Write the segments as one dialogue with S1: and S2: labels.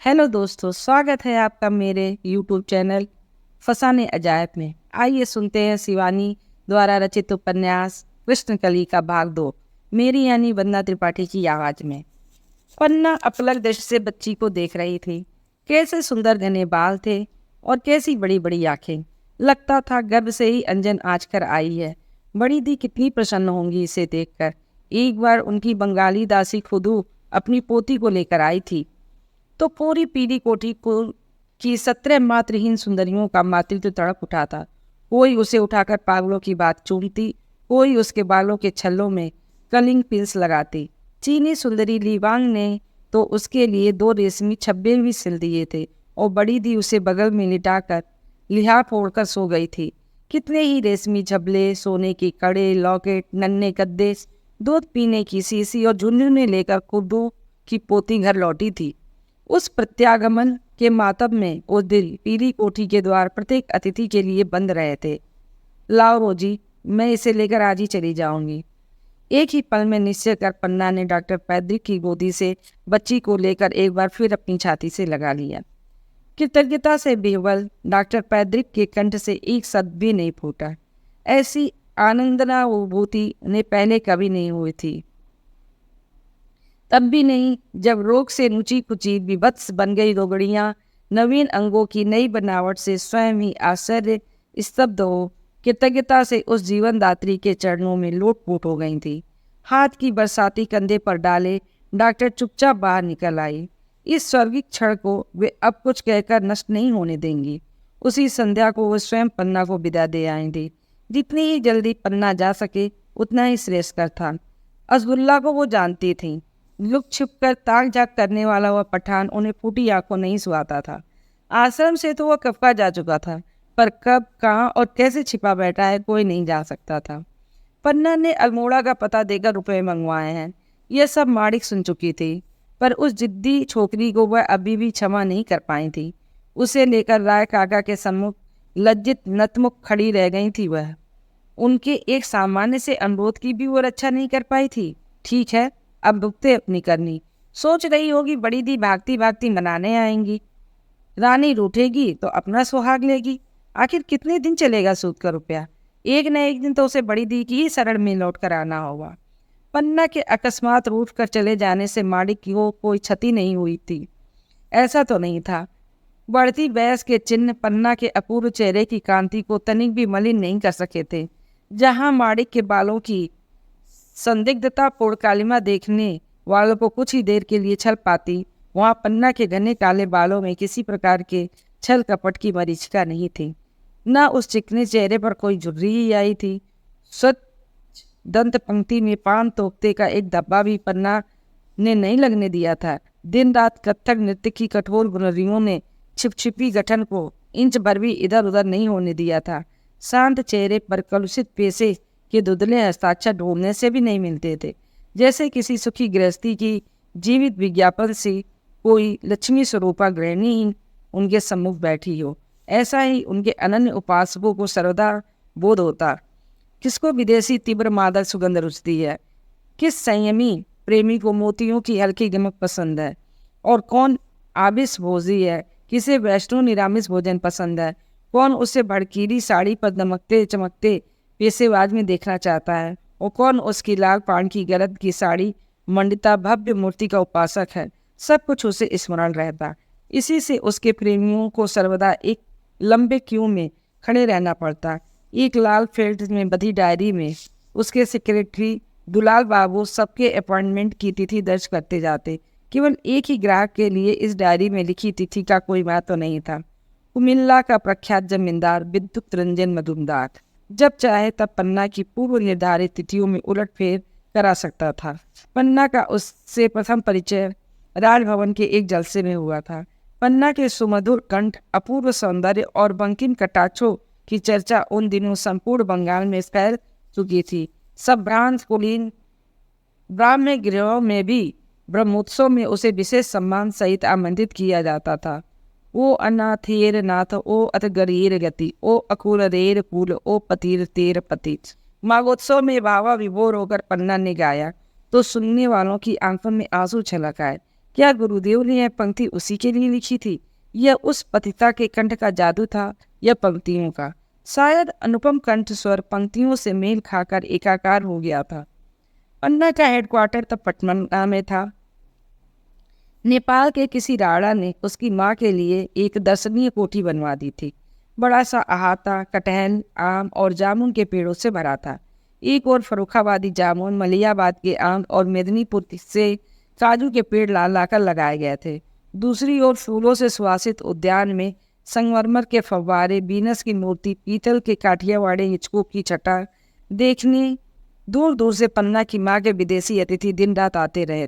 S1: Hello दोस्तों, स्वागत है आपका मेरे यूट्यूब चैनल फसाने अजायब में। आइए सुनते हैं शिवानी द्वारा रचित उपन्यास कृष्णकली का भाग 2 मेरी यानी वंदना त्रिपाठी की आवाज में। पन्ना अपलक दृष्टि से बच्ची को देख रही थी। कैसे सुंदर घने बाल थे और कैसी बड़ी बड़ी आंखें। लगता था गर्भ से ही अंजन आज कर आई है। बड़ी दी कितनी प्रसन्न होंगी इसे देखकर। एक बार उनकी बंगाली दासी खुदू अपनी पोती को लेकर आई थी तो पूरी पीली कोठी को की 17 मात्रहीन सुंदरियों का मातृत्व तड़प उठा था। कोई उसे उठाकर पागलों की बात चूमती, कोई उसके बालों के छल्लों में कलिंग पिंस लगाती। चीनी सुंदरी लीवांग ने तो उसके लिए 2 रेशमी छब्बे भी सिल दिए थे और बड़ी दी उसे बगल में लिटाकर लिहाफ फोड़कर सो गई थी। कितने ही रेशमी झबले, सोने के कड़े, लॉकेट, नन्हे गद्दे, दूध पीने की शीशी और झुनझुने लेकर खुदू की पोती घर लौटी थी। उस प्रत्यागमन के मातम में उस दिन पीली कोठी के द्वार प्रत्येक अतिथि के लिए बंद रहे थे। लाओ रोजी, मैं इसे लेकर आज ही चली जाऊंगी। एक ही पल में निश्चय कर पन्ना ने डॉक्टर पैद्रिक की गोदी से बच्ची को लेकर एक बार फिर अपनी छाती से लगा लिया। कृतज्ञता से बेवल डॉक्टर पैद्रिक के कंठ से एक शब्द भी नहीं फूटा। ऐसी आनंदना अनुभूति ने पहले कभी नहीं हुई थी, तब भी नहीं जब रोग से नुची कुची विभत्स बन गई रोगड़ियाँ नवीन अंगों की नई बनावट से स्वयं ही आश्चर्य स्तब्ध हो कृतज्ञता से उस जीवनदात्री के चरणों में लोटपोट हो गई थी। हाथ की बरसाती कंधे पर डाले डॉक्टर चुपचाप बाहर निकल आई। इस स्वर्गिक क्षण को वे अब कुछ कहकर नष्ट नहीं होने देंगी। उसी संध्या को वो स्वयं पन्ना को विदा दे आई थी। जितनी ही जल्दी पन्ना जा सके उतना ही श्रेष्ठकर था। अब्दुल्ला को वो जानती थी। लुक छिप कर ताक झाक करने वाला वह पठान उन्हें फूटी आंखों नहीं सुहाता था। आश्रम से तो वह कब का जा चुका था, पर कब, कहाँ और कैसे छिपा बैठा है कोई नहीं जा सकता था। पन्ना ने अल्मोड़ा का पता देकर रुपए मंगवाए हैं, यह सब माड़िक सुन चुकी थी, पर उस जिद्दी छोकरी को वह अभी भी क्षमा नहीं कर पाई थी। उसे लेकर राय काका के सम्मुख लज्जित नतमुख खड़ी रह गई थी वह। उनके एक सामान्य से अनुरोध की भी वो रक्षा नहीं कर पाई थी। ठीक है, अब भुगते अपनी करनी। सोच रही होगी बड़ी दी भागती भागती मनाने आएंगी, रानी रूठेगी तो अपना सुहाग लेगी। आखिर कितने दिन चलेगा सूद का रुपया? एक न एक दिन तो उसे बड़ी दी की ही शरण में लौट कर आना होगा। पन्ना के अकस्मात रूठ कर चले जाने से माड़िक को कोई क्षति नहीं हुई थी, ऐसा तो नहीं था। बढ़ती बहस के चिन्ह पन्ना के अपूर्व चेहरे की कांति को तनिक भी मलिन नहीं कर सके थे। जहां माड़िक के बालों की संदिग्धता पूर्ण कालिमा देखने वालों को कुछ ही देर के लिए छल पाती, वहां पन्ना के घने काले बालों में किसी प्रकार के छल कपट की मरीचिका नहीं थी। न उस चिकने चेहरे पर कोई झुर्री ही आई थी। स्वच्छ दंत पंक्ति में पान तोकते का एक धब्बा भी पन्ना ने नहीं लगने दिया था। दिन रात कथक नृत्य की कठोर बुनरियों ने छिपछिपी गठन को इंच भर भी इधर उधर नहीं होने दिया था। शांत चेहरे पर कलुषित पेशे के धुंधले हस्ताक्षर ढूंढने से भी नहीं मिलते थे। जैसे किसी सुखी गृहस्थी की जीवित विज्ञापन से कोई लक्ष्मी स्वरूपा गृहिणी ही उनके सम्मुख बैठी हो, ऐसा ही उनके अनन्य उपासकों को सर्वदा बोध होता। किसको विदेशी तीव्र मादक सुगंध रुचती है, किस संयमी प्रेमी को मोतियों की हल्की गमक पसंद है, और कौन आबिस भोजी है, किसे वैष्णो निरामिष भोजन पसंद है, कौन उसे भड़कीली साड़ी पर दमकते चमकते पेशेवाज में देखना चाहता है, और कौन उसकी लाल पान की गरद की साड़ी मंडिता भव्य मूर्ति का उपासक है। सब कुछ उसे स्मरण रहता। इसी से उसके प्रेमियों को सर्वदा एक लंबे क्यू में खड़े रहना पड़ता। एक लाल फेल्ट में बधी डायरी में उसके सेक्रेटरी दुलाल बाबू सबके अपॉइंटमेंट की तिथि दर्ज करते जाते। केवल एक ही ग्राहक के लिए इस डायरी में लिखी तिथि का कोई महत्व नहीं था। कुमिल्ला का प्रख्यात जमींदार विद्युत रंजन मजूमदार जब चाहे तब पन्ना की पूर्व निर्धारित तिथियों में उलटफेर करा सकता था। पन्ना का उससे प्रथम परिचय राजभवन के एक जलसे में हुआ था। पन्ना के सुमधुर कंठ, अपूर्व सौंदर्य और बंकिम कटाक्षों की चर्चा उन दिनों संपूर्ण बंगाल में फैल चुकी थी। सब भ्रांत कुलीन ब्राह्मण गृहों में भी ब्रह्मोत्सव में उसे विशेष सम्मान सहित आमंत्रित किया जाता था। ओ अनाथेर नाथ, ओ अतगरीर गति, ओ अकुरेर कुल, ओ पतिर तेर पति। माघोत्सव में भावा विभोर होकर पन्ना ने गाया तो सुनने वालों की आंखों में आंसू छलक आए। क्या गुरुदेव ने यह पंक्ति उसी के लिए लिखी थी? यह उस पतिता के कंठ का जादू था या पंक्तियों का? शायद अनुपम कंठ स्वर पंक्तियों से मेल खाकर एकाकार हो गया था। पन्ना का हेडक्वार्टर तब पटना में था। नेपाल के किसी राणा ने उसकी माँ के लिए एक दर्शनीय कोठी बनवा दी थी। बड़ा सा अहाता कटहल, आम और जामुन के पेड़ों से भरा था। एक और फर्रुखाबादी जामुन, मलियाबाद के आम और मेदिनीपुर से काजू के पेड़ ला लाकर लगाए गए थे। दूसरी ओर फूलों से सुवासित उद्यान में संगमरमर के फव्वारे, बीनस की मूर्ति, पीतल के काठियावाड़े हिचको की छटा देखने दूर दूर से पन्ना की माँ के विदेशी अतिथि दिन रात आते रहे।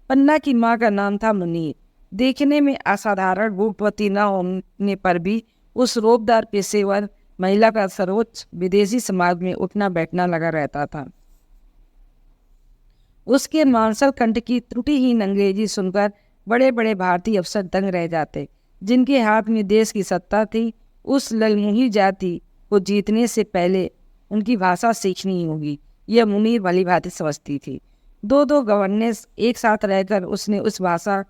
S1: पन्ना की माँ का नाम था मुनीर। देखने में असाधारण रूपवती न होने पर भी उस रोबदार पेशेवर महिला का सर्वोच्च विदेशी समाज में उठना बैठना लगा रहता था। उसके मांसल कंठ की त्रुटिहीन अंग्रेजी सुनकर बड़े बड़े भारतीय अफसर दंग रह जाते, जिनके हाथ में देश की सत्ता थी। उस ललमुही जाति को जीतने से पहले उनकी भाषा सीखनी ही होगी, यह मुनीर भली भांति समझती थी। दो दो गवर्नेंस एक साथ रहकर उसने उस भाषा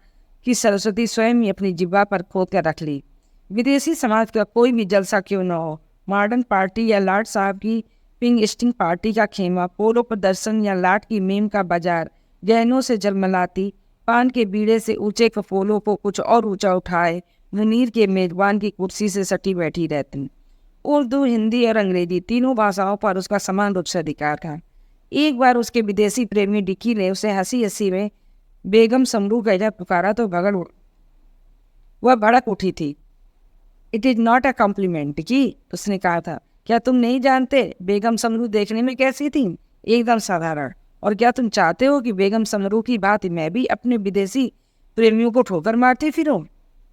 S1: की सरस्वती स्वयं ही अपनी जिह्वा पर खोद कर रख ली। विदेशी समाज का कोई भी जलसा क्यों न हो, मॉडर्न पार्टी या लाट साहब की पिंग स्टिंग पार्टी का खेमा, पोलो प्रदर्शन या लाट की मीम का बाजार, गहनों से जलमलाती पान के बीड़े से ऊंचे कफोलों को कुछ और ऊंचा उठाए मुनीर के मेजबान की कुर्सी से सटी बैठी रहती। उर्दू, हिंदी और अंग्रेजी तीनों भाषाओं पर उसका समान रूप से अधिकार था। एक बार उसके विदेशी प्रेमी डिकी ने उसे हंसी हंसी में बेगम समरू कहकर पुकारा तो वह भड़क उठी थी। It is not a compliment Dicky, उसने कहा था। क्या तुम नहीं जानते बेगम समरू देखने में कैसी थी? एकदम साधारण। और क्या तुम चाहते हो कि बेगम समरू की बात मैं भी अपने विदेशी प्रेमियों को ठोकर मारती फिरूं?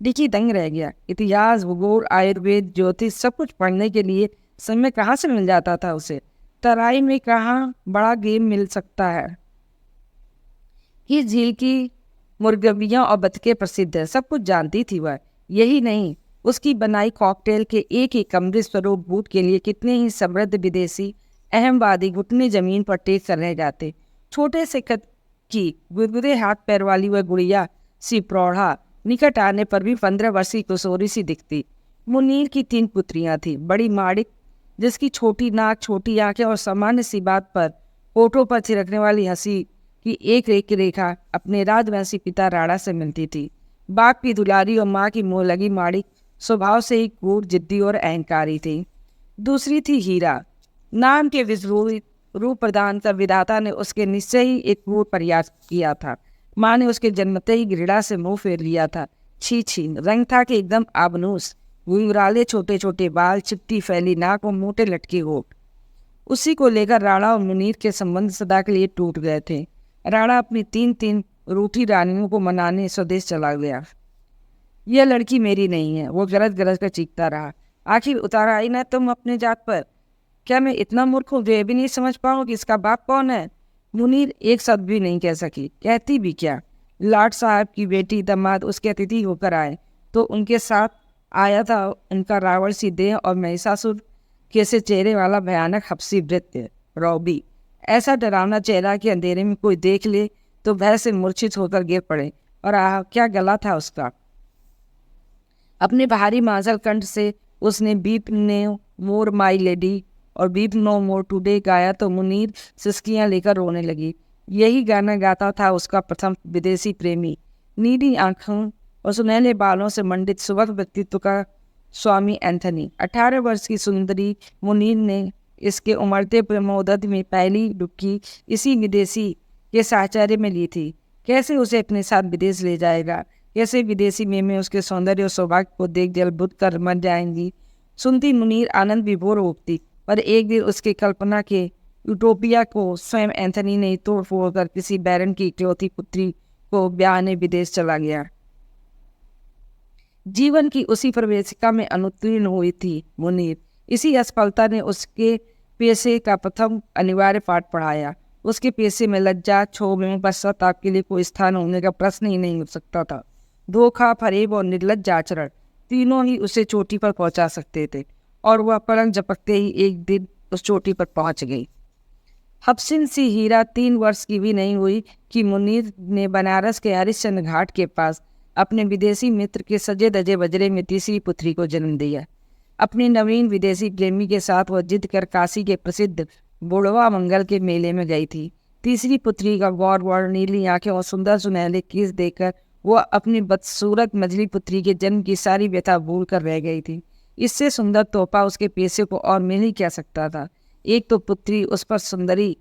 S1: डिकी दंग रह गया। इतिहास, भूगोल, आयुर्वेद, ज्योतिष सब कुछ पढ़ने के लिए समय कहाँ से मिल जाता था उसे? तराई में कहाँ बड़ा गेम मिल सकता है। इस झील की मुर्गियाँ और बतखें प्रसिद्ध है, सब कुछ जानती थी वह। यही नहीं, उसकी बनाई कॉकटेल के एक एक अमृत स्वरूप बूट के लिए कितने ही समृद्ध विदेशी अहमवादी घुटने जमीन पर टेक कर रह जाते। छोटे से कद की गुदगुदे हाथ पैर वाली वह गुड़िया सी प्रौढ़ा निकट आने पर भी 15 वर्षीय किशोरी सी दिखती। मुनीर की 3 पुत्रियां थी। बड़ी माड़िक, जिसकी छोटी नाक, छोटी आंखें और सामान्य सी बात पर होठों पर थिरकने वाली हंसी की एक रेखा अपने राजवंशी पिता राणा से मिलती थी। बाप की दुलारी और माँ की मोह लगी माड़िक स्वभाव से ही क्रूर, जिद्दी और अहंकारी थी। दूसरी थी हीरा। नाम के विश्वरूप रूप प्रदान कर विधाता ने उसके निश्चय ही एक क्रूर प्रयास किया था। माँ ने उसके जन्मते ही घृणा से मुंह फेर लिया था। छी छी, रंग था कि एकदम आबनूस, घुंघराले छोटे छोटे बाल, चिट्टी फैली नाक और मोटे लटके होठ। उसी को लेकर राणा और मुनीर के संबंध सदा के लिए टूट गए थे। राणा अपनी 3 रूठी रानियों को मनाने स्वदेश चला गया। यह लड़की मेरी नहीं है, वो गरज गरज कर चीखता रहा। आखिर उतार आई ना तुम अपने जात पर? क्या मैं इतना मूर्ख हूँ जो ये भी नहीं समझ पाऊँ कि इसका बाप कौन है? मुनीर एक शब्द भी नहीं कह सकी। कहती भी क्या? लाट साहब की बेटी दामाद उसके अतिथि होकर आए तो उनके साथ आया था उनका रावण सी देह और महिषासुर के से चेहरे वाला भयानक हफ्सी भृत्य रॉबी। ऐसा डरावना चेहरा कि अंधेरे में कोई देख ले तो भय से मूर्छित होकर गिर पड़े। और आह, क्या गला था उसका! अपने भारी मांसल कंठ से उसने beep no more my lady और बीप नो मोर टुडे गाया तो मुनीर सिसकियां लेकर रोने लगी। यही गाना गाता था उसका प्रथम विदेशी प्रेमी। नीली आंखों और सुनहले बालों से मंडित सुबह व्यक्तित्व का स्वामी एंथनी। 18 वर्ष की सुंदरी मुनीर ने इसके उमड़ते प्रमोदत में पहली डुबकी इसी विदेशी के साहचर्य में ली थी। कैसे उसे अपने साथ विदेश ले जाएगा? कैसे विदेशी में उसके सौंदर्य और सौभाग्य को देख जलबुझ कर मर जाएंगी? सुनती मुनीर आनंद विभोर होती। पर एक दिन उसकी कल्पना के यूटोपिया को स्वयं एंथनी ने तोड़ फोड़ कर किसी बैरन की इकलौती पुत्री को ब्याहने विदेश चला गया। जीवन की उसी प्रवेशिका में अनुत्तीर्ण हुई थी मुनीर। इसी असफलता ने उसके पेशे का प्रथम अनिवार्य पाठ पढ़ाया। उसके पेशे में लज्जा, क्षोभ एवं पश्चाताप के लिए कोई स्थान होने का प्रश्न ही नहीं हो सकता था। धोखा, फरेब और निर्लज्ज आचरण तीनों ही उसे चोटी पर पहुंचा सकते थे और वह पलंग झपकते ही एक दिन उस चोटी पर पहुंच गई। हफसिन सी हीरा 3 वर्ष की भी नहीं हुई कि मुनीर ने बनारस के हरिश्चंद्र घाट के पास अपने विदेशी मित्र के सजे धजे बजरे में तीसरी पुत्री को जन्म दिया। अपने नवीन विदेशी प्रेमी के साथ वह जिद कर काशी के प्रसिद्ध बुढ़वा मंगल के मेले में गई थी। तीसरी पुत्री का गौर वर्ण, नीली आंखें और सुंदर सुनहले केस देखकर वह अपनी बदसूरत मझली पुत्री के जन्म की सारी व्यथा भूल कर रह गई थी। इससे सुंदर तोहफा उसके पैसे को और मिल ही क्या सकता था। एक तो पुत्री उस पर सुंदरी,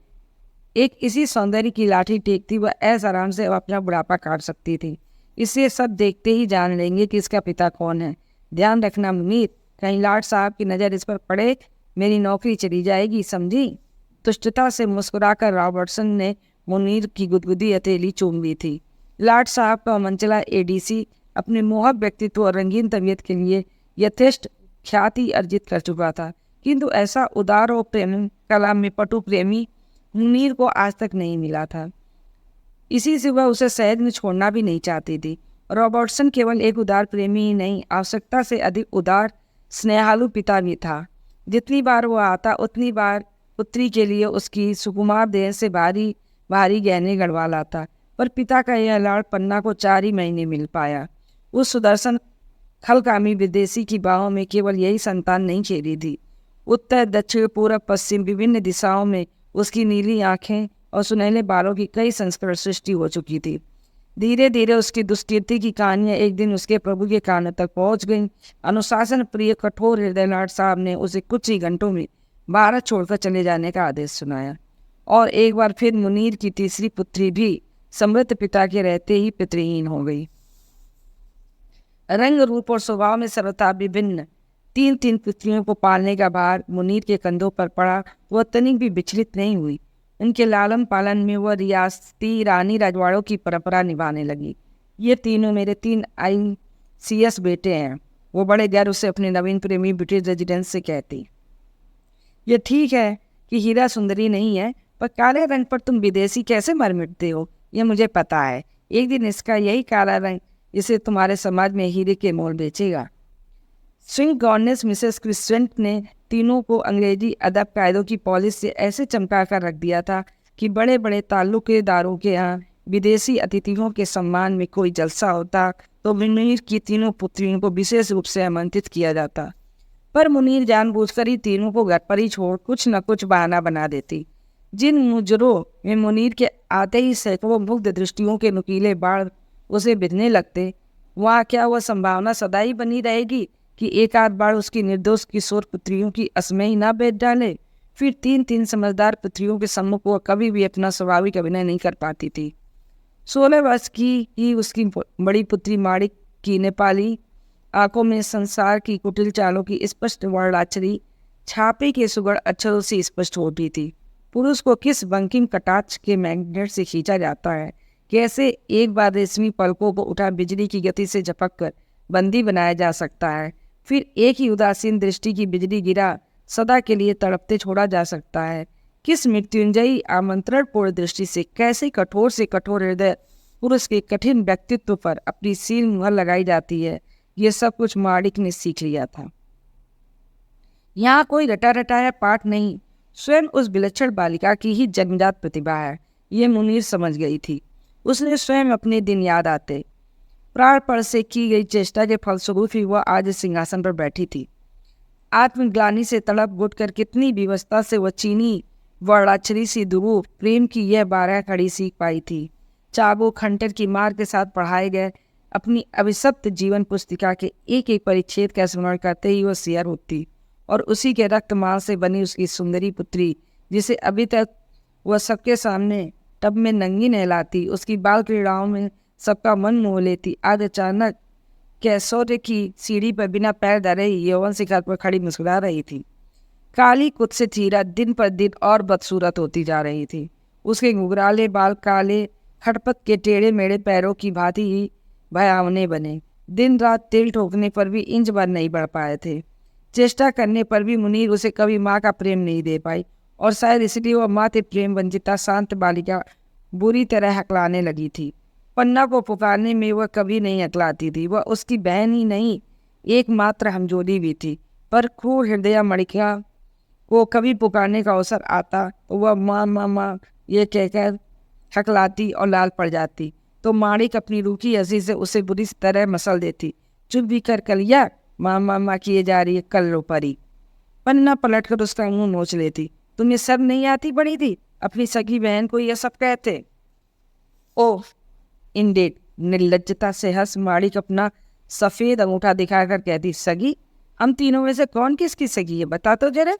S1: एक इसी सौंदर्य की लाठी टेकती वह ऐस आराम से अपना बुढ़ापा काट सकती थी। इसे सब देखते ही जान लेंगे कि इसका पिता कौन है। ध्यान रखना मुनीर, कहीं लाट साहब की नज़र इस पर पड़े, मेरी नौकरी चली जाएगी, समझी। तुष्टता से मुस्कुराकर रॉबर्टसन ने मुनीर की गुदगुदी हथेली चूम ली थी। लाट साहब का मनचला एडीसी अपने मोहक व्यक्तित्व और रंगीन तबीयत के लिए यथेष्ट ख्याति अर्जित कर चुका था, किंतु ऐसा उदार और प्रेम कला में पटु प्रेमी मुनीर को आज तक नहीं मिला था। इसी से वह उसे सहज में छोड़ना भी नहीं चाहती थी। रॉबर्टसन केवल एक उदार प्रेमी ही नहीं, आवश्यकता से अधिक उदार स्नेहालु पिता भी था। जितनी बार वह आता उतनी बार पुत्री के लिए उसकी सुकुमार देह से भारी भारी गहने गढ़वा लाता, पर पिता का यह लाड़ पन्ना को 4 ही महीने मिल पाया। उस सुदर्शन खलकामी विदेशी की बाहों में केवल यही संतान नहीं खेली थी। उत्तर दक्षिण पूर्व पश्चिम विभिन्न दिशाओं में उसकी नीली आंखें और सुनहले बालों की कई संस्करण सृष्टि हो चुकी थी। धीरे धीरे उसकी दुष्कीर्ति की कहानियां एक दिन उसके प्रभु के कानों तक पहुंच गईं। अनुशासन प्रिय कठोर हृदय लाट साहब ने उसे कुछ ही घंटों में भारत छोड़कर चले जाने का आदेश सुनाया। और एक बार फिर मुनीर की तीसरी पुत्री भी समृद्ध पिता के रहते ही पितृहीन हो गई। रंग रूप और स्वभाव में सर्वथा विभिन्न 3 पुत्रियों को पालने का भार मुनीर के कंधों पर पड़ा। वह तनिक भी विचलित नहीं हुई। उनके लालन पालन में वह रियासती रानी राजवाड़ों की परंपरा निभाने लगी। ये तीनों मेरे 3 ICS बेटे हैं, वो बड़े गर्व से अपने नवीन प्रेमी ब्रिटिश रेजिडेंस से कहती। ये ठीक है कि हीरा सुंदरी नहीं है, पर काले रंग पर तुम विदेशी कैसे मर मिटते हो, यह मुझे पता है। एक दिन इसका यही काला रंग इसे तुम्हारे समाज में हीरे के मोल बेचेगा। स्विंग गवर्नेस मिसेस क्रिस्टेंट ने तीनों को अंग्रेजी अदब कायदों की पॉलिश से ऐसे चमका कर रख दिया था कि बड़े बड़े ताल्लुकेदारों के यहाँ विदेशी अतिथियों के सम्मान में कोई जलसा होता तो मुनीर की तीनों पुत्रियों को विशेष रूप से आमंत्रित किया जाता। पर मुनीर जानबूझकर ही तीनों को घर पर ही छोड़ कुछ न कुछ बहाना बना देती। जिन मुजरों में मुनीर के आते ही सैकड़ों मुग्ध दृष्टियों के नुकीले बाढ़ उसे बिधने लगते, वहाँ क्या वह संभावना सदा ही बनी रहेगी कि एक आध बार उसकी निर्दोष किशोर पुत्रियों की असमय ही ना बेच डाले। फिर 3 समझदार पुत्रियों के सम्मुख वह कभी भी अपना स्वाभाविक अभिनय नहीं कर पाती थी। 16 वर्ष की ही उसकी बड़ी पुत्री माणिक की नेपाली आंखों में संसार की कुटिल चालों की स्पष्ट वर्णाक्षरी छापे के सुगढ़ अक्षरों से स्पष्ट होती थी। पुरुष को किस बंकिम कटाक्ष के मैग्नेट से खींचा जाता है, कैसे एक बार रेशमी पलकों को उठा बिजली की गति से झपक कर बंदी बनाया जा सकता है, फिर एक ही उदासीन दृष्टि की बिजली गिरा सदा के लिए तड़पते छोड़ा जा सकता है। किस मृत्युंजयी आमंत्रणपूर्ण दृष्टि से कैसे कठोर से कठोर हृदय पुरुष के कठिन व्यक्तित्व पर अपनी सील मुहर लगाई जाती है, ये सब कुछ माणिक ने सीख लिया था। यहाँ कोई रटा रटाया पाठ नहीं, स्वयं उस विलक्षण बालिका की ही जन्मजात प्रतिभा है, ये मुनीर समझ गई थी। उसने स्वयं अपने दिन याद आते प्राणपण से की गई चेष्टा के फलस्वरूप ही वह आज सिंहासन पर बैठी थी। आत्मग्लानि से तड़प उठकर कितनी विवशता से वह चीनी वर्णाक्षरी सी दुरूप प्रेम की यह 12 कड़ी सीख पाई थी। चाबुक खंटर की मार के साथ पढ़ाए गए अपनी अभिशप्त जीवन पुस्तिका के एक एक परिच्छेद का स्मरण करते ही वह सियर उठती और उसी के रक्तमांस से बनी उसकी सुंदरी पुत्री, जिसे अभी तक वह सबके सामने टब में नंगी नहलाती, उसकी बाल क्रीड़ाओं में सबका मन मोह लेती, आज अचानक कैसौरे की सीढ़ी पर बिना पैर धरे ही यौवन शिखर पर खड़ी मुस्कुरा रही थी। काली कुत्सित हीरा दिन पर दिन और बदसूरत होती जा रही थी। उसके घुघराले बाल काले खटपट के टेढ़े मेढ़े पैरों की भांति ही भयावने बने। दिन रात तिल ठोकने पर भी इंच भर नहीं बढ़ पाए थे। चेष्टा करने पर भी मुनीर उसे कभी माँ का प्रेम नहीं दे पाई और शायद इसलिए वह माते प्रेम वंचिता शांत बालिका बुरी तरह हकलाने लगी थी। पन्ना को पुकारने में वह कभी नहीं हकलाती थी। वह उसकी बहन ही नहीं, एकमात्र हमजोली भी थी। पर क्रूर हृदया मणिका को कभी पुकारने का अवसर आता तो वह माँ माँ माँ ये कहकर हकलाती और लाल पड़ जाती, तो माणिक अपनी रूखी हंसी से उसे बुरी तरह मसल देती। चुप भी कर कलिया, माँ माँ माँ किए जा रही है, कल लो परी। पन्ना पलटकर उसका मुंह नोच लेती। तुम्हें सब नहीं आती बड़ी थी, अपनी सगी बहन को यह सब कहते। ओह इंडेड, निर्लज्जता से हंस माणिक अपना सफेद अंगूठा दिखाकर कहती, सगी? हम तीनों में से कौन किसकी सगी है, बता तो जरा।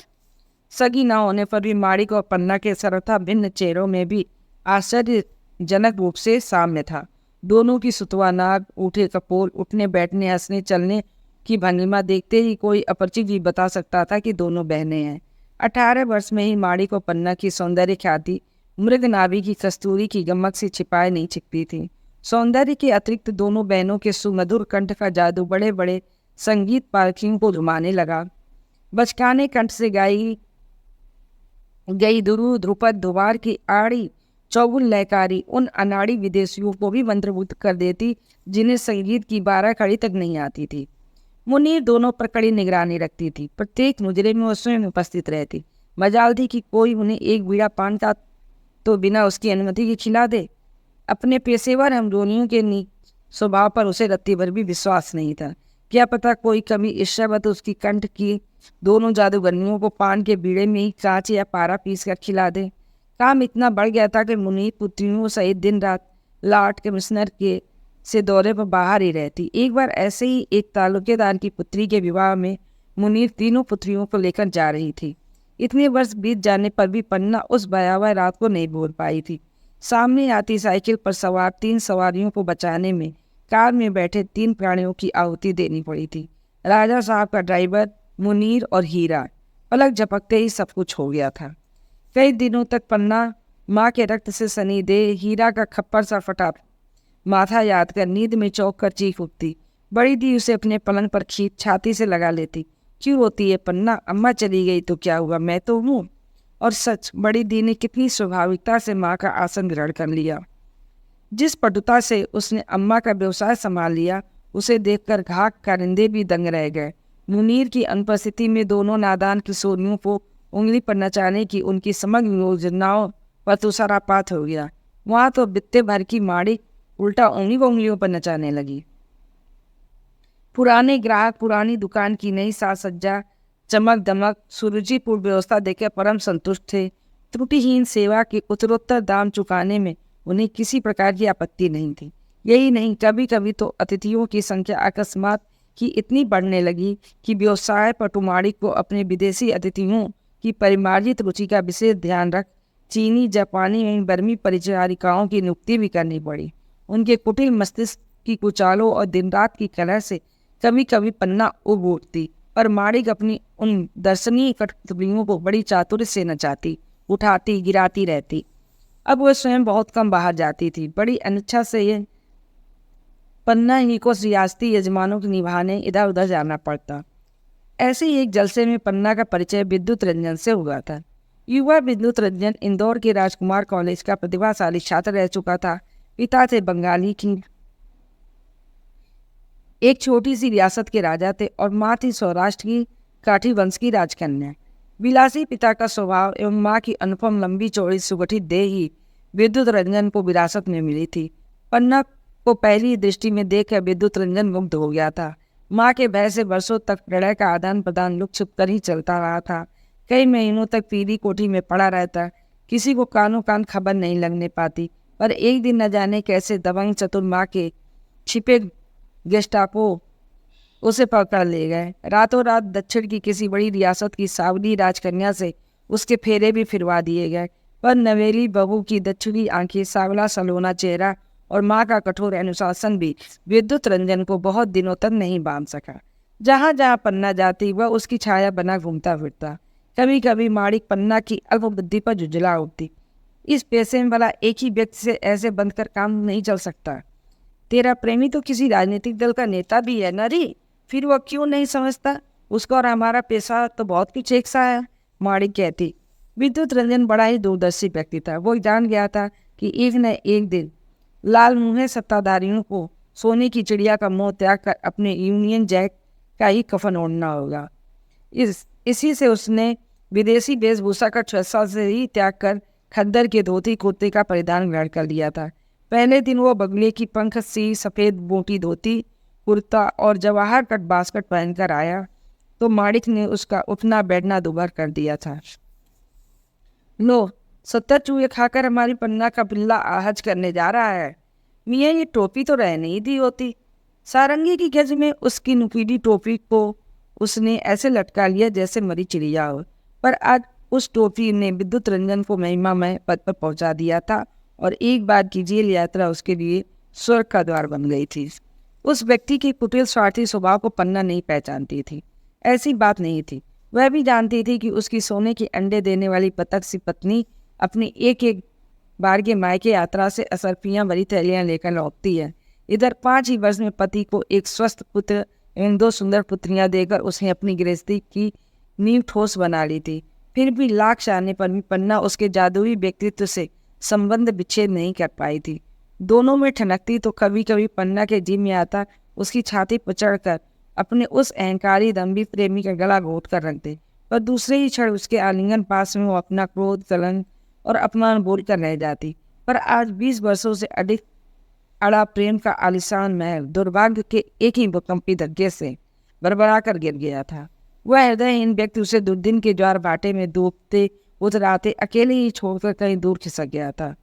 S1: सगी ना होने पर भी माणिक और पन्ना के सर्वथा भिन्न चेहरों में भी आश्चर्यजनक रूप से साम्य था। दोनों की सुतवा नाक, ऊँटे कपोल, उठने बैठने, हंसने चलने की भंगिमा देखते ही कोई अपरिचित भी बता सकता था कि दोनों बहनें हैं। 18 वर्ष में ही माणिक और पन्ना की सौंदर्य ख्याति मृग नाभि की कस्तूरी की गमक से छिपाए नहीं छिपती थी। सौंदर्य के अतिरिक्त दोनों बहनों के सुमधुर कंठ का जादू बड़े बड़े संगीत पालकियों को घुमाने लगा। बचकाने कंठ से गाई गई दुरु ध्रुपद दुबार की आड़ी चौगुन लयकारी उन अनाड़ी विदेशियों को भी मंत्रमुग्ध कर देती, जिन्हें संगीत की 12 कड़ी तक नहीं आती थी। मुनीर दोनों पर कड़ी निगरानी रखती थी। प्रत्येक मुजरे में वो स्वयं उपस्थित रहती। मजाल थी कि कोई उन्हें एक बीड़ा पान का तो बिना उसकी अनुमति के खिला दे। अपने पेशेवर हमदोनियों के स्वभाव पर उसे रत्ती भर भी विश्वास नहीं था। क्या पता कोई कभी ईर्ष्यावत उसकी कंठ की दोनों जादूगरनियों को पान के बीड़े में ही कांच या पारा पीस कर खिला दे। काम इतना बढ़ गया था कि मुनीर पुत्रियों सहित दिन रात लॉर्ड कमिश्नर के से दौरे पर बाहर ही रहती। एक बार ऐसे ही एक तालुकेदार की पुत्री के विवाह में मुनीर तीनों पुत्रियों को लेकर जा रही थी। इतने वर्ष बीत जाने पर भी पन्ना उस भयावह रात को नहीं भूल पाई थी। सामने आती साइकिल पर सवार 3 सवारियों को बचाने में कार में बैठे 3 प्राणियों की आहुति देनी पड़ी थी। राजा साहब का ड्राइवर, मुनीर और हीरा। पलक झपकते ही सब कुछ हो गया था। कई दिनों तक पन्ना माँ के रक्त से सनी दे हीरा का खप्पर सा फटा माथा याद कर नींद में चौंक कर चीख उठती। बड़ी दी उसे अपने पलंग पर खींच छाती से लगा लेती। क्यों रोती है पन्ना, अम्मा चली गई तो क्या हुआ, मैं तो हूँ। और सच, बड़ी दी ने कितनी स्वाभाविकता से माँ का आसन ग्रहण कर लिया। जिस पटुता से उसने अम्मा का व्यवसाय संभाल लिया, उसे देखकर घाक कारिंदे भी दंग रह गए। मुनीर की अनुपस्थिति में दोनों नादान किशोरियों को उंगली पर नचाने की उनकी समग्र योजनाओं पर तुषारापात हो गया। वहाँ तो बित्ते भर की माड़ी उल्टा उंगलियों पर नचाने लगी। पुराने ग्राहक पुरानी दुकान की नई साज सज्जा, चमक दमक, सुरुचिपूर्ण व्यवस्था देखकर परम संतुष्ट थे। त्रुटिहीन सेवा के उत्तरोत्तर दाम चुकाने में उन्हें किसी प्रकार की आपत्ति नहीं थी। यही नहीं, कभी कभी तो अतिथियों की संख्या अकस्मात ही इतनी बढ़ने लगी कि व्यवसाय पटुमाड़ी को अपने विदेशी अतिथियों की परिमार्जित रुचि का विशेष ध्यान रख चीनी, जापानी एवं बर्मी परिचारिकाओं की नियुक्ति भी करनी पड़ी। उनके कुटिल मस्तिष्क की कुचालों और दिन रात की कलह से कभी कभी पन्ना उब उठती, पर माणिक अपनी उन दर्शनीय कठपुतलियों को बड़ी चातुर्य से नचाती, उठाती, गिराती रहती। अब वह स्वयं बहुत कम बाहर जाती थी। बड़ी अनिच्छा से ये पन्ना ही को रियासती यजमानों को निभाने इधर उधर जाना पड़ता। ऐसे ही एक जलसे में पन्ना का परिचय विद्युत रंजन से हुआ था। युवा विद्युत रंजन इंदौर के राजकुमार कॉलेज का प्रतिभाशाली छात्र रह चुका था। पिता थे बंगाली की एक छोटी सी रियासत के राजा थे और माँ थी सौराष्ट्र की काठी वंश की राजकन्या। विलासी पिता का स्वभाव एवं माँ की अनुपम लंबी चौड़ी सुगठित देह ही विद्युत रंजन को विरासत में मिली थी। पन्ना को पहली दृष्टि में देखकर विद्युत रंजन मुग्ध हो गया था। माँ के भय से वर्षों तक प्रणय का आदान प्रदान लुक छुप कर ही चलता रहा था। कई महीनों तक पीली कोठी में पड़ा रहता, किसी को कानों कान खबर नहीं लगने पाती। पर एक दिन न जाने कैसे दबंग चतुर माँ के छिपे गेस्टापो उसे पकड़ ले गए। रातों रात दक्षिण की किसी बड़ी रियासत की सावली राजकन्या से उसके फेरे भी फिरवा दिए गए। पर नवेली बहू की दक्षिणी आंखें, सावला सलोना चेहरा और माँ का कठोर अनुशासन भी विद्युत रंजन को बहुत दिनों तक नहीं बांध सका। जहाँ जहाँ पन्ना जाती वह उसकी छाया बना घूमता फिरता। कभी कभी माणिक पन्ना की अल्प बुद्धि पर झुंझला उठती। इस पेशे में भला एक ही व्यक्ति से ऐसे बंद कर काम नहीं चल सकता। तेरा प्रेमी तो किसी राजनीतिक दल का नेता भी है न री, फिर वह क्यों नहीं समझता? उसका और हमारा पेशा तो बहुत कुछ एक सा है, माणिक कहती। विद्युत रंजन बड़ा ही दूरदर्शी व्यक्ति था। वो जान गया था कि एक न एक दिन लाल मुँहे सत्ताधारियों को सोने की चिड़िया का मोह त्याग कर अपने यूनियन जैक का ही कफन ओढ़ना होगा। इसी से उसने विदेशी वेशभूषा का 6 साल से ही त्याग कर खद्दर के धोती कुर्ते का परिधान ग्रहण कर लिया था। पहले दिन वो बगले की पंख सी सफ़ेद मोटी धोती कुर्ता और जवाहर कट बास्कट पहनकर आया तो माणिक ने उसका उठना बैठना दुभर कर दिया था। लो, 70 चूहे खाकर हमारी पन्ना का पिल्ला आहज करने जा रहा है। मियाँ, ये टोपी तो रहने ही दी होती। सारंगी की गज में उसकी नुकीली टोपी को उसने ऐसे लटका लिया जैसे मरी चिड़िया हो। पर आज उस टोपी ने विद्युत रंजन को महिमामय पद पर पहुंचा दिया था और एक बार की जेल यात्रा उसके लिए स्वर्ग का द्वार बन गई थी। उस व्यक्ति की कुटिल स्वार्थी स्वभाव को पन्ना नहीं पहचानती थी। ऐसी बात नहीं थी। वह भी जानती थी कि उसकी सोने के अंडे देने वाली बतख सी पत्नी अपनी एक एक बार के मायके यात्रा से असरफियां भरी थैलियां लेकर लौटती है। इधर 5 ही वर्ष में पति को एक स्वस्थ पुत्र एवं 2 सुंदर पुत्रियां देकर उसने अपनी गृहस्थी की नींव ठोस बना ली थी। फिर भी लाख चाहने पर भी पन्ना उसके जादुई व्यक्तित्व से संबंध विच्छेद नहीं कर पाई थी। दोनों में ठनकती तो कभी कभी पन्ना के जी में आता उसकी छाती पर चढ़कर अपने उस अहंकारी दम्भी प्रेमी का गला घोट कर रख दे, पर दूसरे ही क्षण उसके आलिंगन पास में वो अपना क्रोध, कलंक और अपमान बोल कर रह जाती। पर आज 20 वर्षों से अधिक अड़ा प्रेम का आलिशान महल दुर्भाग्य के एक ही भूकंपी धक्के से बरबरा कर गिर गया था। वह हृदयहीन व्यक्ति उसे दुर्दिन के ज्वार भाटे में डूबते उतराते अकेले ही छोड़कर कहीं दूर खिसक गया था।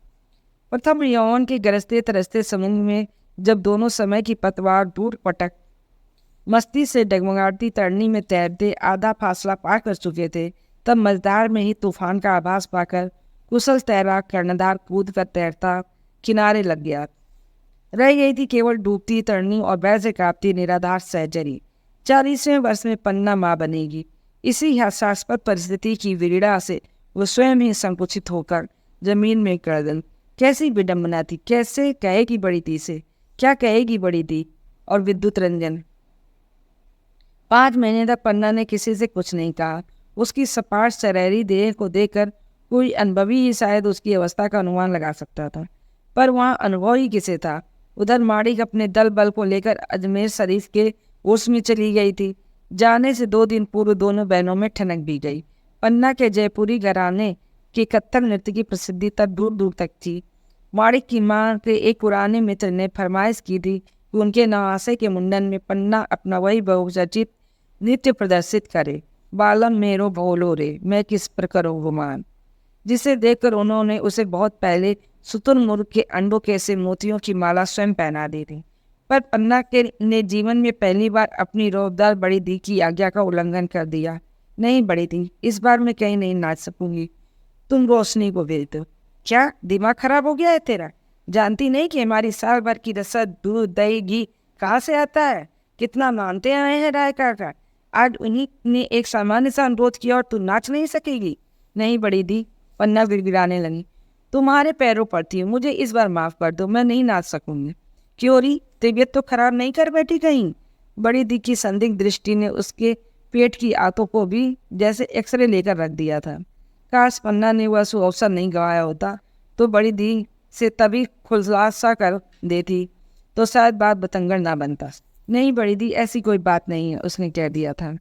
S1: प्रथम यौवन के गरजते तरसते समुद्र में जब दोनों समय की पतवार दूर पटक मस्ती से डगमगाती तरनी में तैरते आधा फासला पार कर चुके थे, तब मझधार में ही तूफान का आभास पाकर कुशल तैराक कर्णधार कूद कर तैरता किनारे लग गया। रह गई थी केवल डूबती तरनी और बैर से कांपती निराधार सहचरी। 40वें वर्ष में पन्ना माँ बनेगी। इसी हास्यास्पद परिस्थिति की विड़िड़ा से वो स्वयं ही संकुचित होकर जमीन में गर्दन। कैसी विडम्बना थी! कैसे कहेगी बड़ी दी से, क्या कहेगी बड़ी दी और विद्युत रंजन। 5 महीने तक पन्ना ने किसी से कुछ नहीं कहा। उसकी सपाट शरीरी देह को देखकर कोई अनुभवी ही शायद उसकी अवस्था का अनुमान लगा सकता था, पर वहाँ अनुभव ही किसे था। उधर माणिक अपने दल बल को लेकर अजमेर शरीफ के उर्स में चली गई थी। जाने से 2 दिन पूर्व दोनों बहनों में ठनक भी गई। पन्ना के जयपुरी घराने के कत्थक नृत्य की प्रसिद्धि तक दूर दूर तक थी। माणिक की मां के एक पुराने मित्र ने फरमाइश की थी कि उनके नवासे के मुंडन में पन्ना अपना वही बहुचर्चित नृत्य प्रदर्शित करे, बालम मेरो भोलो रे मैं किस पर करूँ गुमान, जिसे देखकर उन्होंने उसे बहुत पहले शुतुरमुर्ग के अंडों के से मोतियों की माला स्वयं पहना दी थी। पर पन्ना के ने जीवन में पहली बार अपनी रौबदार बड़ी दी की आज्ञा का उल्लंघन कर दिया। नहीं बड़ी दी, इस बार मैं कहीं नहीं नाच सकूंगी, तुम रोशनी को भेज दो। क्या दिमाग खराब हो गया है तेरा? जानती नहीं कि हमारी साल भर की रसद दूध दही घी कहाँ से आता है? कितना मानते आए हैं राय काका। आज उन्हीं ने एक सामान्य सा अनुरोध किया और तू नाच नहीं सकेगी? नहीं बड़ी दी, पन्ना गिड़गिड़ाने लगी। तुम्हारे पैरों पड़ती हूँ, मुझे इस बार माफ कर दो, मैं नहीं नाच सकूंगी। क्यों री, तबीयत तो खराब नहीं कर बैठी कहीं? बड़ी दी की संदिग्ध दृष्टि ने उसके पेट की आंतों को भी जैसे एक्सरे लेकर रख दिया था। काश पन्ना ने वह अवसर नहीं गंवाया होता तो बड़ी दी से तभी खुलासा कर देती तो शायद बात बतंगड़ ना बनता। नहीं बड़ी दी, ऐसी कोई बात नहीं है, उसने कह दिया था।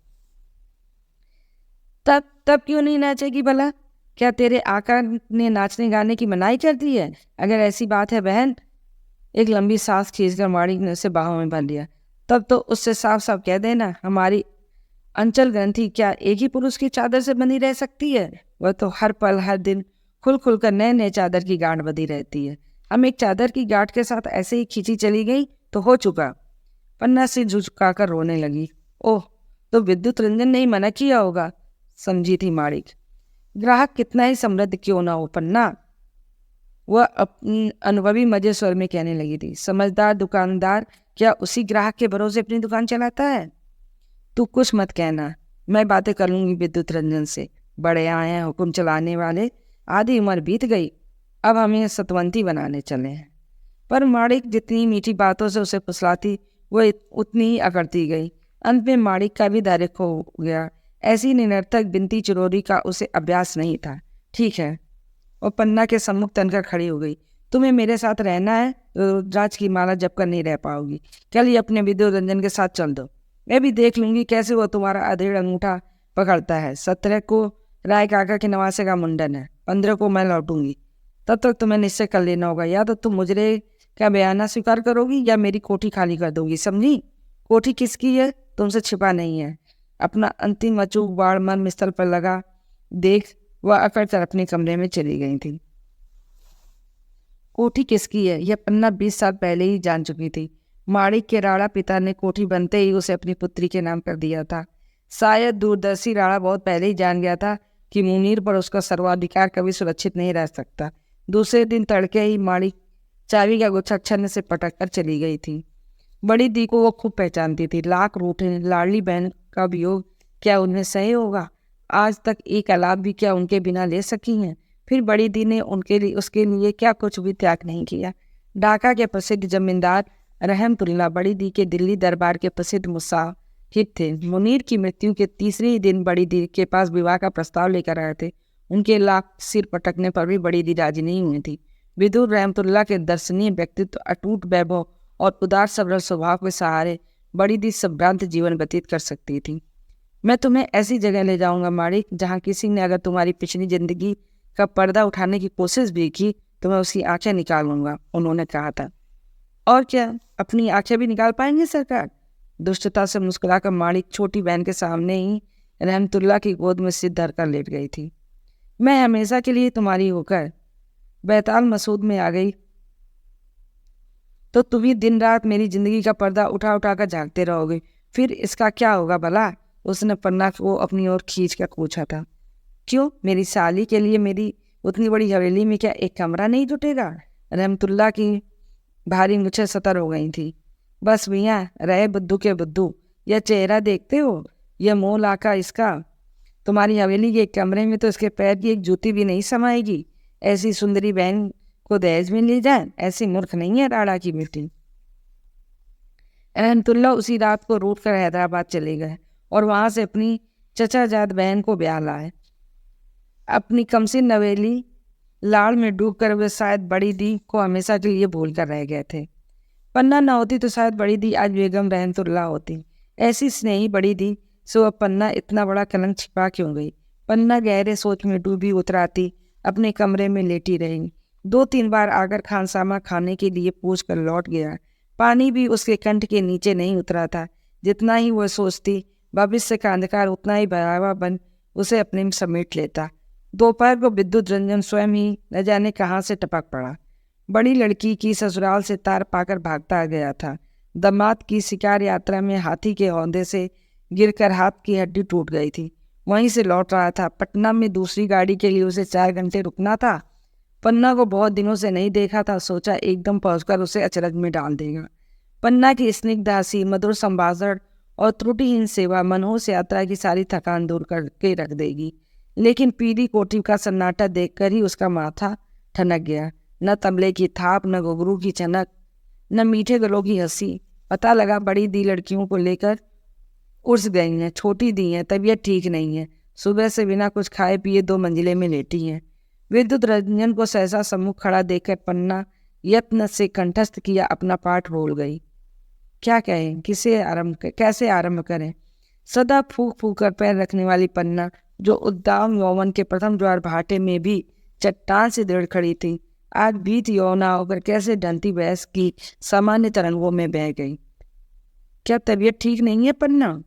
S1: तब क्यों नहीं नाचेगी भला? क्या तेरे आका ने नाचने गाने की मनाही कर दी है? अगर ऐसी बात है बहन, एक लंबी सांस खींचकर माणिक ने उसे बाहों में भर लिया। तब तो उससे साफ साफ कह देना, हमारी अंचल ग्रंथि क्या एक ही पुरुष की चादर से बंधी रह सकती है? वह तो हर पल हर दिन खुल खुल कर नए नए चादर की गांठ बंधी रहती है। हम एक चादर की गांठ के साथ ऐसे ही खींची चली गई तो हो चुका। पन्ना सिर झुकाकर रोने लगी। ओह, तो विद्युत रंजन ने ही मना किया होगा, समझी थी माणिक। ग्राहक कितना ही समृद्ध क्यों ना हो पन्ना, वह अपनी अनुभवी मजे स्वर में कहने लगी थी। समझदार दुकानदार क्या उसी ग्राहक के भरोसे अपनी दुकान चलाता है? तू कुछ मत कहना, मैं बातें कर लूंगी विद्युत रंजन से। बड़े आए हैं हुक्म चलाने वाले, आधी उम्र बीत गई, अब हमें सतवंती बनाने चले हैं। पर माणिक जितनी मीठी बातों से उसे फुसलाती वह उतनी ही अकड़ती गई। अंत में माणिक का भी धैर्य खो गया। ऐसी निरर्थक बिनती चिरोरी का उसे अभ्यास नहीं था। ठीक है, और पन्ना के सम्मुख तनकर खड़ी हो गई। तुम्हें मेरे साथ रहना है तो रुद्राक्ष की माला जप कर नहीं रह पाओगी। कल ही अपने विद्युत रंजन के साथ चल दो, मैं भी देख लूंगी कैसे वो तुम्हारा अधेड़ अंगूठा पकड़ता है। 17 को राय काका के नवासे का मुंडन है, 15 को मैं लौटूंगी। तब तक तुम्हें निश्चय कर लेना होगा, या तो तुम मुजरे का बयाना स्वीकार करोगी या मेरी कोठी खाली कर दोगी, समझी? कोठी किसकी है, तुमसे छिपा नहीं है। अपना अंतिम अचूक बाण मन स्थल पर लगा देख वह अकड़ कर अपने कमरे में चली गई थी। कोठी किसकी है यह पन्ना 20 साल पहले ही जान चुकी थी। माणिक के राणा पिता ने कोठी बनते ही उसे अपनी पुत्री के नाम कर दिया था। शायद दूरदर्शी राणा बहुत पहले ही जान गया था कि मुनीर पर उसका सर्वाधिकार कभी सुरक्षित नहीं रह सकता। दूसरे दिन तड़के ही माणिक चाबी का गुच्छा छन्न से पटक कर चली गई थी। बड़ी दी को वो खूब पहचानती थी। लाख रूठे लाडली बहन का वियोग क्या उन्हें सही होगा? आज तक एक अलाप भी क्या उनके बिना ले सकी हैं? फिर बड़ी दी ने उसके लिए क्या कुछ भी त्याग नहीं किया। ढाका के प्रसिद्ध जमींदार रहमतुल्लाह बड़ी दी के दिल्ली दरबार के प्रसिद्ध मुसाहिब थे। मुनीर की मृत्यु के तीसरे ही दिन बड़ी दी के पास विवाह का प्रस्ताव लेकर आए थे। उनके लाख सिर पटकने पर भी बड़ी दी राजी नहीं हुई थी। विदुर रहमतुल्लाह के दर्शनीय व्यक्तित्व, अटूट वैभव और उदार सरल स्वभाव के सहारे बड़ी दी संभ्रांत जीवन व्यतीत कर सकती थी। मैं तुम्हें ऐसी जगह ले जाऊंगा माणिक, जहाँ किसी ने अगर तुम्हारी पिछली जिंदगी का पर्दा उठाने की कोशिश भी की तो मैं उसकी आंखें निकालूंगा, उन्होंने कहा था। और क्या, अपनी आंखें भी निकाल पाएंगे सरकार? दुष्टता से मुस्कुराकर माणिक छोटी बहन के सामने ही रहमतुल्लाह की गोद में सिर धरकर लेट गई थी। मैं हमेशा के लिए तुम्हारी होकर बैताल मसूद में आ गई तो तुम ही दिन रात मेरी जिंदगी का पर्दा उठा उठा कर झांकते रहोगे, फिर इसका क्या होगा भला? उसने पन्ना को अपनी ओर खींच कर पूछा था। क्यों, मेरी साली के लिए मेरी उतनी बड़ी हवेली में क्या एक कमरा नहीं जुटेगा? रहमतुल्लाह की भारी मुझे सतर हो गई थी। बस मियाँ रहे बुद्धू के बुद्धू, यह चेहरा देखते हो, यह मोह लाका इसका, तुम्हारी हवेली के एक कमरे में तो इसके पैर की एक जूती भी नहीं समाएगी। ऐसी सुंदरी बहन को दहेज में ले जाए, ऐसी मूर्ख नहीं है राणा की बेटी। रहमतुल्लाह उसी रात को रूठ कर हैदराबाद चले गए और वहां से अपनी चचाजाद बहन को ब्याह लाए। अपनी कमसिन नवेली लाड़ में डूबकर वे शायद बड़ी दी को हमेशा के लिए भूल कर रह गए थे। पन्ना न होती तो शायद बड़ी दी आज बेगम रहमतुल्लाह होती। ऐसी स्नेही बड़ी दी से वह पन्ना इतना बड़ा कलंक छिपा क्यों गई? पन्ना गहरे सोच में डूबी उतराती अपने कमरे में लेटी रही। 2-3 बार आकर खानसामा खाने के लिए पूछ कर लौट गया। पानी भी उसके कंठ के नीचे नहीं उतरा था। जितना ही वह सोचती भविष्य का अंधकार उतना ही भयावह बन उसे अपने में समेट लेता। दोपहर को विद्युत रंजन स्वयं ही न जाने कहाँ से टपक पड़ा। बड़ी लड़की की ससुराल से तार पाकर भागता आ गया था। दामाद की शिकार यात्रा में हाथी के औंधे से गिरकर हाथ की हड्डी टूट गई थी। वहीं से लौट रहा था। पटना में दूसरी गाड़ी के लिए उसे 4 घंटे रुकना था। पन्ना को बहुत दिनों से नहीं देखा था, सोचा एकदम पहुंचकर उसे अचरज में डाल देगा। पन्ना की स्निग्ध हंसी, मधुर संभाषण और त्रुटिहीन सेवा मनहूस यात्रा की सारी थकान दूर करके रख देगी। लेकिन पीली कोठी का सन्नाटा देखकर ही उसका माथा ठनक गया। न तबले की थाप, न घुघरू की चनक, न मीठे गलों की हंसी। पता लगा बड़ी दी लड़कियों को लेकर उर्स गई हैं। छोटी दी हैं, तबीयत ठीक नहीं है। सुबह से बिना कुछ खाए पिए 2 मंजिले में लेटी हैं। विद्युत रंजन को सहसा सम्मुख खड़ा देखकर पन्ना यत्न से कंठस्थ किया अपना पाठ भूल गई। क्या कहें, कैसे आरंभ करें? सदा फूक फूक कर पैर रखने वाली पन्ना, जो उद्दाम यौवन के प्रथम ज्वार भाटे में भी चट्टान से दृढ़ खड़ी थी, आज बीत यौवना होकर कैसे ढलती बहस की सामान्य तरंगों में बह गई। क्या तबीयत ठीक नहीं है पन्ना?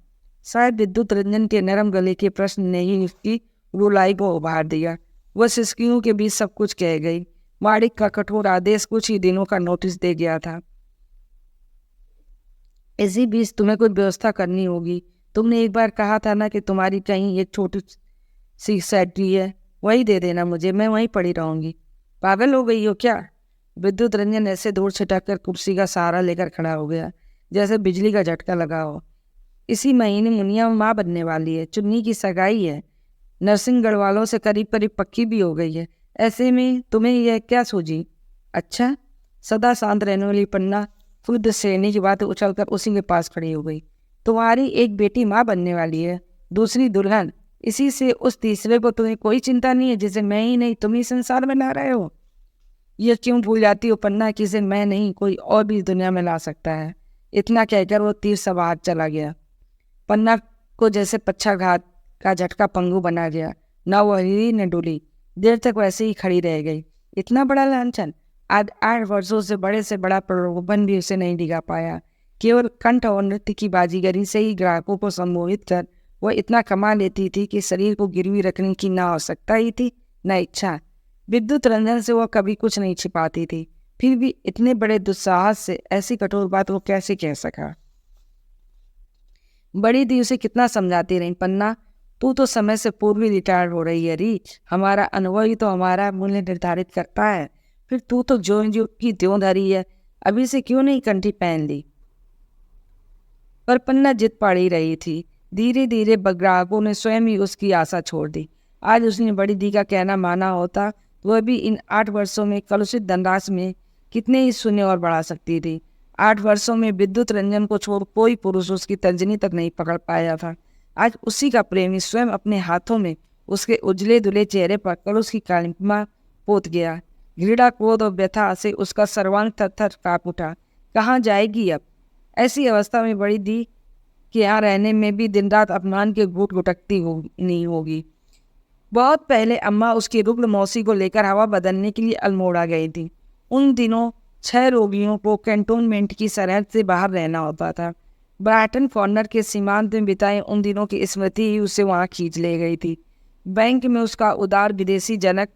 S1: शायद विद्युत रंजन के नरम गले के प्रश्न ने ही उसकी रुलाई को उभार दिया। वह सिसकियों के बीच सब कुछ कह गई। माणिक का कठोर आदेश कुछ ही दिनों का नोटिस दे गया था। इसी बीच तुम्हें कुछ व्यवस्था करनी होगी। तुमने एक बार कहा था ना कि तुम्हारी कहीं एक छोटी सी सैटरी है, वही दे देना मुझे, मैं वहीं पड़ी रहूंगी। पागल हो गई हो क्या? विद्युत रंजन ऐसे दूर छिटक कर कुर्सी का सहारा लेकर खड़ा हो गया जैसे बिजली का झटका लगा हो। इसी महीने मुनिया माँ बनने वाली है। चुन्नी की सगाई है, नरसिंहगढ़ वालों से करीब करीब पक्की भी हो गई है। ऐसे में तुम्हें यह क्या सूझी? अच्छा, सदा शांत रहने वाली पन्ना खुद श्रेणी की बात उछलकर उसी के पास खड़ी हो गई। तुम्हारी एक बेटी माँ बनने वाली है, दूसरी दुल्हन। इसी से उस तीसरे को तुम्हें कोई चिंता नहीं है जिसे मैं ही नहीं तुम ही संसार में ला रहे हो। यह क्यों भूल जाती हो पन्ना, किसे मैं नहीं कोई और भी दुनिया में ला सकता है। इतना कहकर वो तीर सवार चला गया। पन्ना को जैसे पक्षाघात का झटका पंगु बना गया। न वो हिली न डुली, देर तक वैसे ही खड़ी रह गई। इतना बड़ा लांछन! आज 8 वर्षों से बड़ा प्रलोभन भी उसे नहीं दिखा पाया। केवल कंठ और नृत्य की बाजीगरी से ही ग्राहकों को सम्मोहित कर वह इतना कमा लेती थी कि शरीर को गिरवी रखने की न आवश्यकता ही थी न इच्छा। विद्युत रंजन से वह कभी कुछ नहीं छिपाती थी, फिर भी इतने बड़े दुस्साहस से ऐसी कठोर बात वो कैसे कह सका। बड़ी दी उसे कितना समझाती रही, पन्ना तू तो समय से पूर्व ही रिटायर हो रही है री, हमारा अनुभव ही तो हमारा मूल्य निर्धारित करता है। फिर तू तो जो की त्यों धरी है, अभी से क्यों नहीं कंठी पहन ली। पर पन्ना जिद पड़ी रही थी। धीरे धीरे ग्राहकों ने स्वयं ही उसकी आशा छोड़ दी। आज उसने बड़ी दी का कहना माना होता तो वह भी इन 8 वर्षों में कलुषित धनराशि में कितने ही शून्य और बढ़ा सकती थी। 8 वर्षों में विद्युत रंजन को छोड़ कोई पुरुष उसकी तर्जनी तक नहीं पकड़ पाया था। आज उसी का प्रेमी स्वयं अपने हाथों में उसके उजले दुले चेहरे पर कलुष की कालिमा पोत गया। घृणा, क्रोध और व्यथा से उसका सर्वांग थर-थर काँप उठा। कहाँ जाएगी अब? ऐसी अवस्था में बड़ी दी के यहाँ रहने में भी दिन रात अपमान के घूट घुटकती नहीं होगी। बहुत पहले अम्मा उसकी रुग्ण मौसी को लेकर हवा बदलने के लिए अल्मोड़ा गई थी। उन दिनों 6 रोगियों को कैंटोनमेंट की सरहद से बाहर रहना होता था। ब्रायटन कॉर्नर के सीमांत में बिताए उन दिनों की स्मृति ही उसे वहाँ खींच ले गई थी। बैंक में उसका उदार विदेशी जनक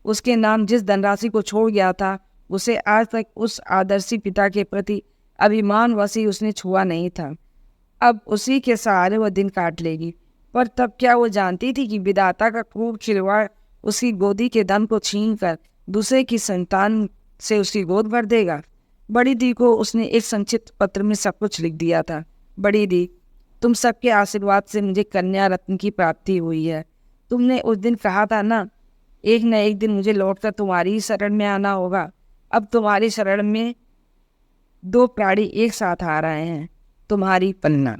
S1: उसके नाम जिस धनराशि को छोड़ गया था, उसे आज तक उस आदर्शी पिता के प्रति अभिमान वसी उसने छुआ नहीं था। अब उसी के सहारे वह दिन काट लेगी। पर तब क्या वो जानती थी कि विधाता का क्रूर खिलवाड़ उसकी गोदी के धन को छीन कर दूसरे की संतान से उसकी गोद भर देगा। बड़ी दी को उसने एक संक्षिप्त पत्र में सब कुछ लिख दिया था। बड़ी दी, तुम सबके आशीर्वाद से मुझे कन्या रत्न की प्राप्ति हुई है। तुमने उस दिन कहा था ना, एक न एक दिन मुझे लौटकर तुम्हारी ही शरण में आना होगा। अब तुम्हारी शरण में 2 प्राणी एक साथ आ रहे हैं। तुम्हारी पन्ना।